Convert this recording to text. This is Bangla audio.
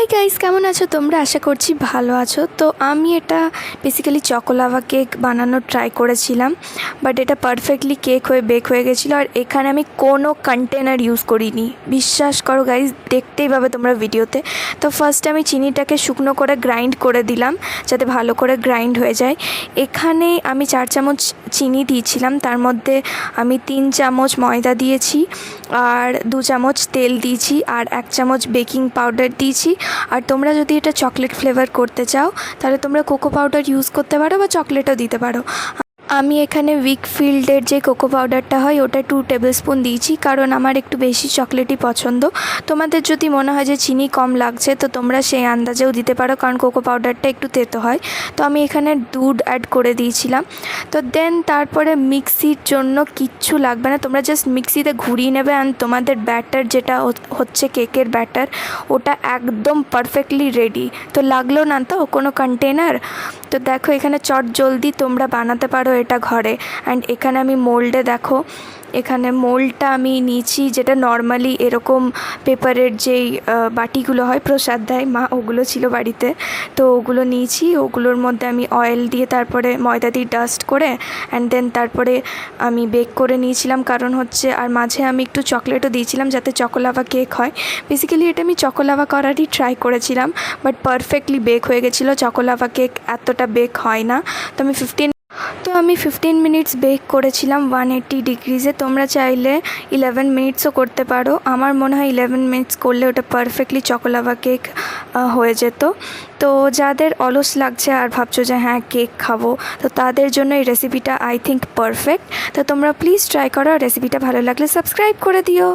হাই গাইস, কেমন আছো তোমরা? আশা করছি ভালো আছো। তো আমি এটা বেসিক্যালি চকোলাভা কেক বানানোর ট্রাই করেছিলাম, বাট এটা পারফেক্টলি কেক হয়ে বেক হয়ে গেছিলো। আর এখানে আমি কোনো কন্টেনার ইউজ করিনি, বিশ্বাস করো গাইস, দেখতেই পাবে তোমরা ভিডিওতে। তো ফার্স্ট আমি চিনিটাকে শুকনো করে গ্রাইন্ড করে দিলাম যাতে ভালো করে গ্রাইন্ড হয়ে যায়। এখানে আমি 4 চামচ চিনি দিয়েছিলাম, তার মধ্যে আমি 3 চামচ ময়দা দিয়েছি, আর 2 চামচ তেল দিয়েছি, আর 1 চামচ বেকিং পাউডার দিয়েছি। আর তোমরা যদি এটা চকলেট ফ্লেভার করতে চাও তাহলে তোমরা কোকো পাউডার ইউজ করতে পারো বা চকলেটও দিতে পারো। আমি এখানে উইকফিল্ডের যে কোকো পাউডারটা হয় ওটা 2 টেবিল স্পুন দিয়েছি, কারণ আমার একটু বেশি চকলেটই পছন্দ। তোমাদের যদি মনে হয় যে চিনি কম লাগছে তো তোমরা সেই আন্দাজেও দিতে পারো, কারণ কোকো পাউডারটা একটু তেতো হয়। তো আমি এখানে দুধ অ্যাড করে দিয়েছিলাম। তো দেন তারপরে মিক্সির জন্য কিচ্ছু লাগবে না, তোমরা জাস্ট মিক্সিতে ঘুরিয়ে নেবে। অ্যান্ড তোমাদের ব্যাটার যেটা হচ্ছে কেকের ব্যাটার, ওটা একদম পারফেক্টলি রেডি। তো লাগলো না তো কোনো কন্টেনার। তো দেখো এখানে চট জলদি তোমরা বানাতে পারো এটা ঘরে। অ্যান্ড এখানে আমি মোল্ডে দেখো, এখানে মোল্ডটা আমি নিয়েছি, যেটা নর্মালি এরকম পেপারের যেই বাটিগুলো হয় প্রসাদ দেয় মা, ওগুলো ছিল বাড়িতে। তো ওগুলো নিয়েছি, ওগুলোর মধ্যে আমি অয়েল দিয়ে তারপরে ময়দা দিয়ে ডাস্ট করে অ্যান্ড দেন তারপরে আমি বেক করে নিয়েছিলাম। কারণ হচ্ছে আর মাঝে আমি একটু চকলেটও দিয়েছিলাম যাতে চকোলাভা কেক হয়। বেসিক্যালি এটা আমি চকোলাভা করারই ট্রাই করেছিলাম, বাট পারফেক্টলি বেক হয়ে গেছিলো। চকোলাভা কেক এতটা বেক হয় না। তো আমি 15 মিনিটস বেক করেছিলাম 180 ডিগ্রিজে। তোমরা চাইলে 11 মিনিটসও করতে পারো। আমার মনে হয় 11 মিনিটস করলে ওটা পারফেক্টলি চকোলাভা কেক হয়ে যেত। তো যাদের অলস লাগছে আর ভাবছো যে হ্যাঁ কেক খাবো, তো তাদের জন্য এই রেসিপিটা আই থিঙ্ক পারফেক্ট। তো তোমরা প্লিজ ট্রাই করো, রেসিপিটা ভালো লাগলে সাবস্ক্রাইব করে দিও।